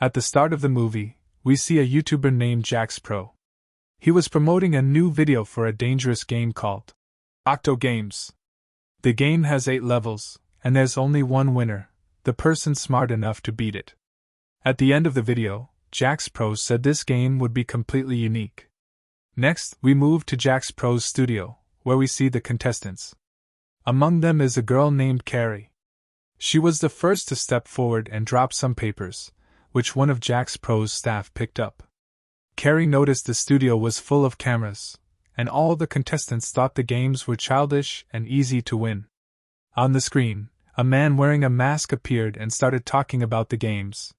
At the start of the movie, we see a YouTuber named JaxPro. He was promoting a new video for a dangerous game called Octogames. The game has 8 levels, and there's only one winner, the person smart enough to beat it. At the end of the video, JaxPro said this game would be completely unique. Next, we move to JaxPro's studio, where we see the contestants. Among them is a girl named Carrie. She was the first to step forward and drop some papers, which one of JaxPro's staff picked up. Carrie noticed the studio was full of cameras, and all the contestants thought the games were childish and easy to win. On the screen, a man wearing a mask appeared and started talking about the games.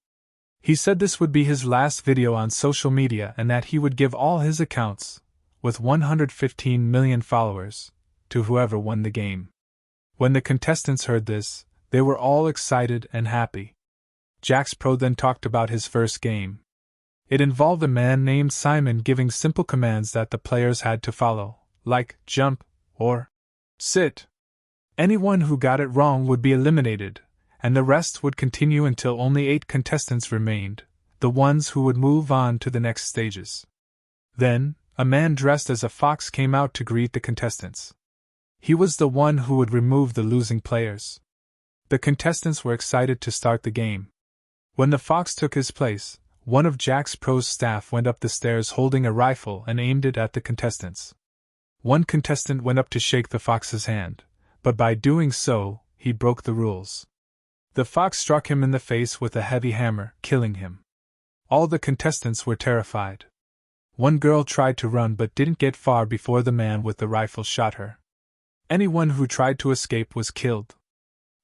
He said this would be his last video on social media and that he would give all his accounts, with 115 million followers, to whoever won the game. When the contestants heard this, they were all excited and happy. JaxPro then talked about his first game. It involved a man named Simon giving simple commands that the players had to follow, like jump or sit. Anyone who got it wrong would be eliminated, and the rest would continue until only 8 contestants remained, the ones who would move on to the next stages. Then, a man dressed as a fox came out to greet the contestants. He was the one who would remove the losing players. The contestants were excited to start the game. When the fox took his place, one of JaxPro's staff went up the stairs holding a rifle and aimed it at the contestants. One contestant went up to shake the fox's hand, but by doing so, he broke the rules. The fox struck him in the face with a heavy hammer, killing him. All the contestants were terrified. One girl tried to run but didn't get far before the man with the rifle shot her. Anyone who tried to escape was killed.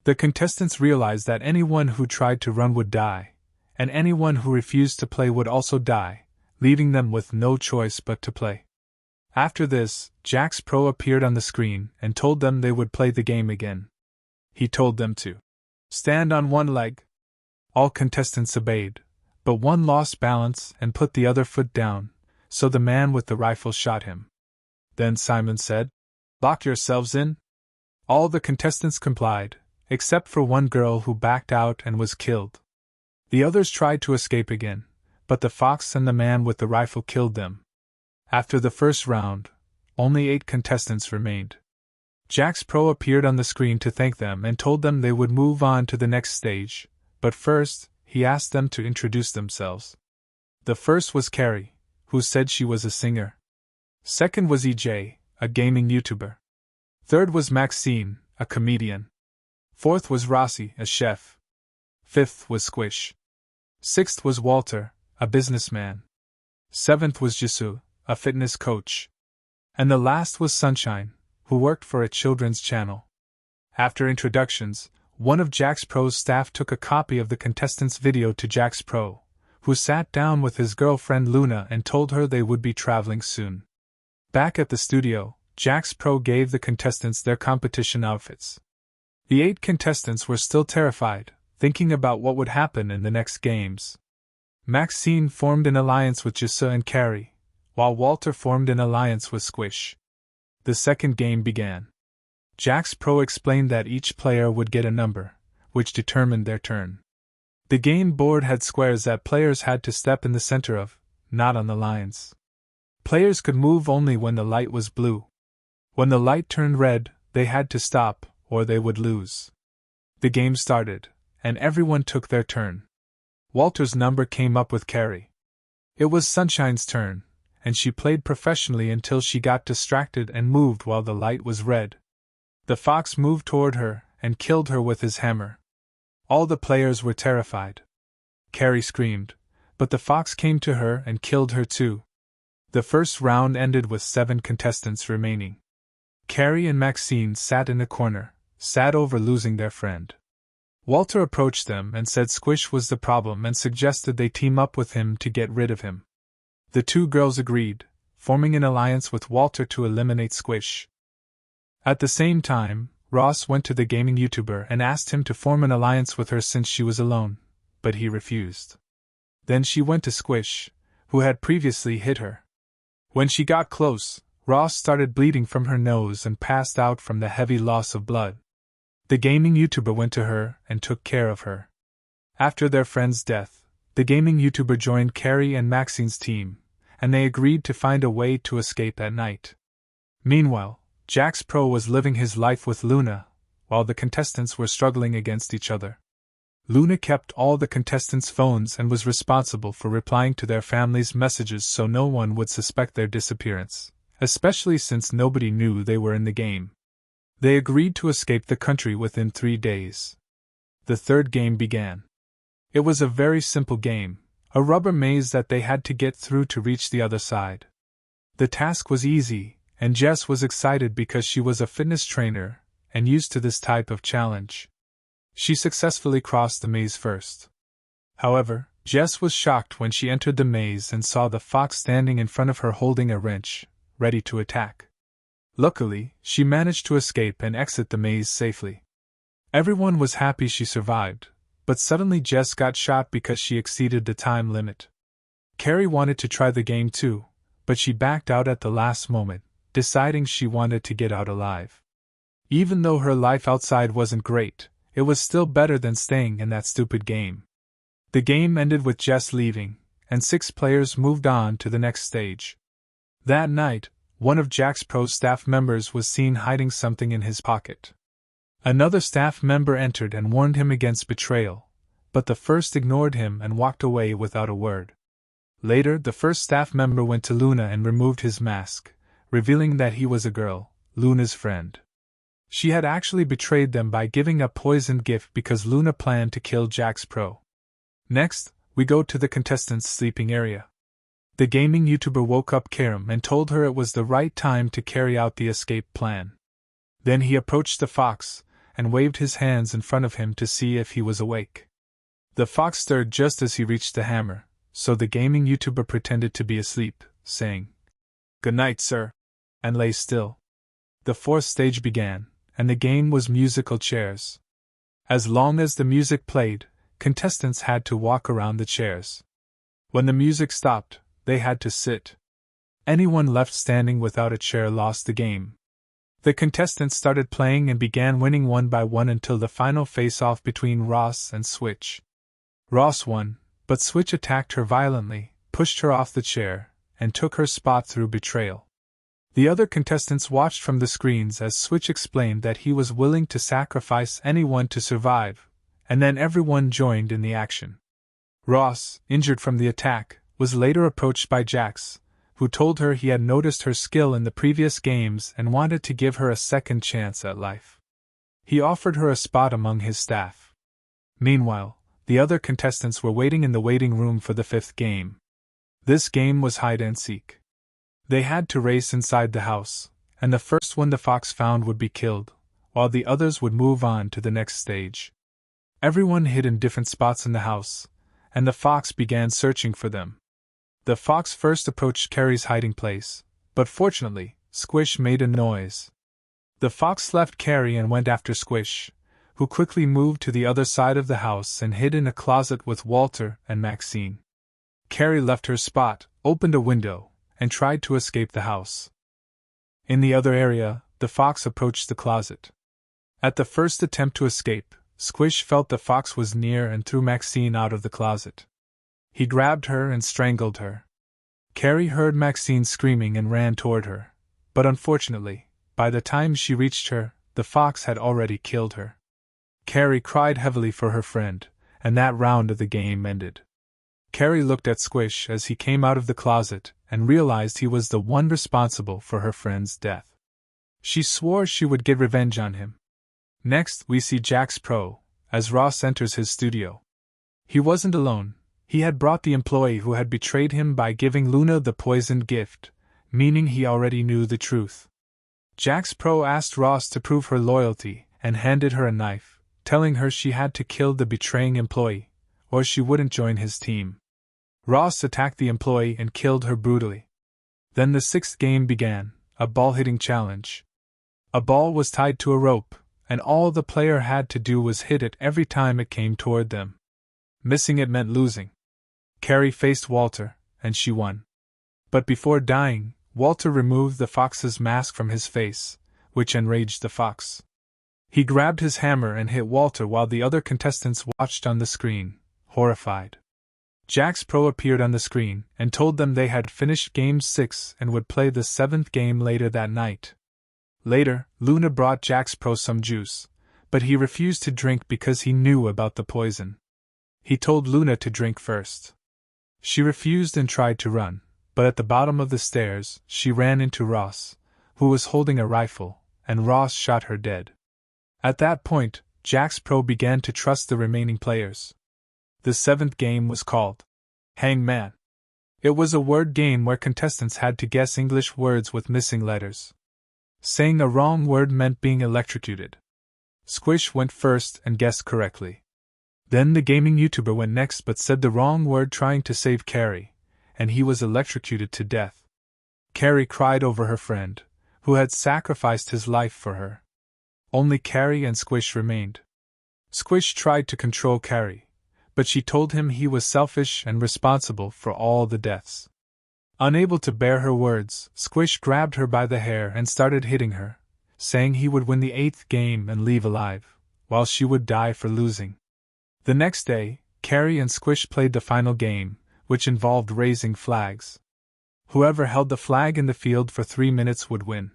The contestants realized that anyone who tried to run would die, and anyone who refused to play would also die, leaving them with no choice but to play. After this, JaxPro appeared on the screen and told them they would play the game again. He told them to stand on one leg. All contestants obeyed, but one lost balance and put the other foot down, so the man with the rifle shot him. Then Simon said, "Lock yourselves in." All the contestants complied, except for one girl who backed out and was killed. The others tried to escape again, but the fox and the man with the rifle killed them. After the first round, only 8 contestants remained. JaxPro appeared on the screen to thank them and told them they would move on to the next stage, but first, he asked them to introduce themselves. The first was Carrie, who said she was a singer. Second was EJ, a gaming YouTuber. Third was Maxine, a comedian. Fourth was Rossi, a chef. Fifth was Squish. Sixth was Walter, a businessman. Seventh was Jisoo, a fitness coach. And the last was Sunshine, who worked for a children's channel. After introductions, one of JaxPro's staff took a copy of the contestants' video to JaxPro, who sat down with his girlfriend Luna and told her they would be traveling soon. Back at the studio, JaxPro gave the contestants their competition outfits. The 8 contestants were still terrified, thinking about what would happen in the next games. Maxine formed an alliance with Jisoo and Carrie, while Walter formed an alliance with Squish. The second game began. JaxPro explained that each player would get a number, which determined their turn. The game board had squares that players had to step in the center of, not on the lines. Players could move only when the light was blue. When the light turned red, they had to stop, or they would lose. The game started, and everyone took their turn. Walter's number came up with Carrie. It was Sunshine's turn, and she played professionally until she got distracted and moved while the light was red. The fox moved toward her and killed her with his hammer. All the players were terrified. Carrie screamed, but the fox came to her and killed her too. The first round ended with 7 contestants remaining. Carrie and Maxine sat in a corner, sad over losing their friend. Walter approached them and said Squish was the problem and suggested they team up with him to get rid of him. The 2 girls agreed, forming an alliance with Walter to eliminate Squish. At the same time, Ross went to the gaming YouTuber and asked him to form an alliance with her since she was alone, but he refused. Then she went to Squish, who had previously hit her. When she got close, Ross started bleeding from her nose and passed out from the heavy loss of blood. The gaming YouTuber went to her and took care of her. After their friend's death, The gaming YouTuber joined Carrie and Maxine's team, and they agreed to find a way to escape at night. Meanwhile, Jax Pro was living his life with Luna, while the contestants were struggling against each other. Luna kept all the contestants' phones and was responsible for replying to their families' messages so no one would suspect their disappearance, especially since nobody knew they were in the game. They agreed to escape the country within 3 days. The third game began. It was a very simple game, a rubber maze that they had to get through to reach the other side. The task was easy, and Jess was excited because she was a fitness trainer and used to this type of challenge. She successfully crossed the maze first. However, Jess was shocked when she entered the maze and saw the fox standing in front of her holding a wrench, ready to attack. Luckily, she managed to escape and exit the maze safely. Everyone was happy she survived, but suddenly Jess got shot because she exceeded the time limit. Carrie wanted to try the game too, but she backed out at the last moment, deciding she wanted to get out alive. Even though her life outside wasn't great, it was still better than staying in that stupid game. The game ended with Jess leaving, and 6 players moved on to the next stage. That night, one of Jax Pro's staff members was seen hiding something in his pocket. Another staff member entered and warned him against betrayal, but the first ignored him and walked away without a word. Later, the first staff member went to Luna and removed his mask, revealing that he was a girl, Luna's friend. She had actually betrayed them by giving a poisoned gift because Luna planned to kill Jax Pro. Next, we go to the contestants' sleeping area. The gaming YouTuber woke up Karim and told her it was the right time to carry out the escape plan. Then he approached the fox and waved his hands in front of him to see if he was awake. The fox stirred just as he reached the hammer, so the gaming YouTuber pretended to be asleep, saying, "Good night, sir," and lay still. The fourth stage began, and the game was musical chairs. As long as the music played, contestants had to walk around the chairs. When the music stopped, they had to sit. Anyone left standing without a chair lost the game. The contestants started playing and began winning one by one until the final face-off between Ross and Switch. Ross won, but Switch attacked her violently, pushed her off the chair, and took her spot through betrayal. The other contestants watched from the screens as Switch explained that he was willing to sacrifice anyone to survive, and then everyone joined in the action. Ross, injured from the attack, was later approached by Jax, who told her he had noticed her skill in the previous games and wanted to give her a second chance at life. He offered her a spot among his staff. Meanwhile, the other contestants were waiting in the waiting room for the 5th game. This game was hide and seek. They had to race inside the house, and the first one the fox found would be killed, while the others would move on to the next stage. Everyone hid in different spots in the house, and the fox began searching for them. The fox first approached Carrie's hiding place, but fortunately, Squish made a noise. The fox left Carrie and went after Squish, who quickly moved to the other side of the house and hid in a closet with Walter and Maxine. Carrie left her spot, opened a window, and tried to escape the house. In the other area, the fox approached the closet. At the first attempt to escape, Squish felt the fox was near and threw Maxine out of the closet. He grabbed her and strangled her. Carrie heard Maxine screaming and ran toward her, but unfortunately, by the time she reached her, the fox had already killed her. Carrie cried heavily for her friend, and that round of the game ended. Carrie looked at Squish as he came out of the closet and realized he was the one responsible for her friend's death. She swore she would get revenge on him. Next, we see Jax Pro, as Ross enters his studio. He wasn't alone. He had brought the employee who had betrayed him by giving Luna the poisoned gift, meaning he already knew the truth. Jax Pro asked Ross to prove her loyalty and handed her a knife, telling her she had to kill the betraying employee, or she wouldn't join his team. Ross attacked the employee and killed her brutally. Then the 6th game began, a ball-hitting challenge. A ball was tied to a rope, and all the player had to do was hit it every time it came toward them. Missing it meant losing. Carrie faced Walter, and she won. But before dying, Walter removed the fox's mask from his face, which enraged the fox. He grabbed his hammer and hit Walter while the other contestants watched on the screen, horrified. Jax Pro appeared on the screen and told them they had finished Game 6 and would play the 7th game later that night. Later, Luna brought Jax Pro some juice, but he refused to drink because he knew about the poison. He told Luna to drink first. She refused and tried to run, but at the bottom of the stairs, she ran into Ross, who was holding a rifle, and Ross shot her dead. At that point, Jax Pro began to trust the remaining players. The 7th game was called Hangman. It was a word game where contestants had to guess English words with missing letters. Saying a wrong word meant being electrocuted. Squish went first and guessed correctly. Then the gaming YouTuber went next but said the wrong word trying to save Carrie, and he was electrocuted to death. Carrie cried over her friend, who had sacrificed his life for her. Only Carrie and Squish remained. Squish tried to control Carrie, but she told him he was selfish and responsible for all the deaths. Unable to bear her words, Squish grabbed her by the hair and started hitting her, saying he would win the 8th game and leave alive, while she would die for losing. The next day, Carrie and Squish played the final game, which involved raising flags. Whoever held the flag in the field for 3 minutes would win.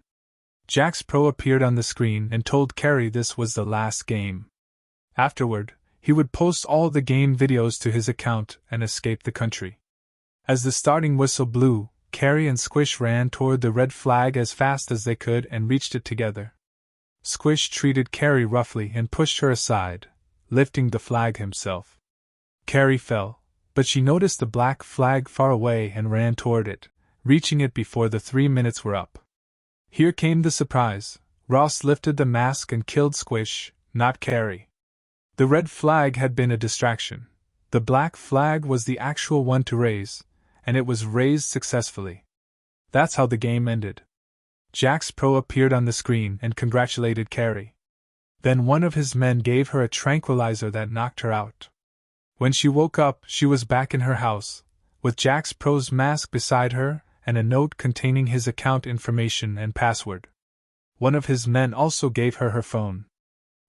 Jax Pro appeared on the screen and told Carrie this was the last game. Afterward, he would post all the game videos to his account and escape the country. As the starting whistle blew, Carrie and Squish ran toward the red flag as fast as they could and reached it together. Squish treated Carrie roughly and pushed her aside, lifting the flag himself. Carrie fell, but she noticed the black flag far away and ran toward it, reaching it before the 3 minutes were up. Here came the surprise. Ross lifted the mask and killed Squish, not Carrie. The red flag had been a distraction. The black flag was the actual one to raise, and it was raised successfully. That's how the game ended. Jax Pro appeared on the screen and congratulated Carrie. Then one of his men gave her a tranquilizer that knocked her out. When she woke up, she was back in her house, with Jax Pro's mask beside her and a note containing his account information and password. One of his men also gave her her phone.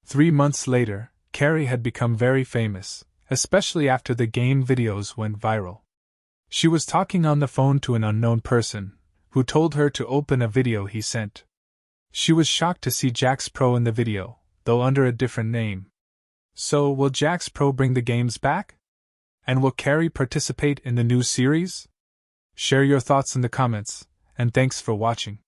3 months later, Carrie had become very famous, especially after the game videos went viral. She was talking on the phone to an unknown person, who told her to open a video he sent. She was shocked to see Jax Pro in the video, though under a different name. So, will Jax Pro bring the games back? And will Carrie participate in the new series? Share your thoughts in the comments, and thanks for watching.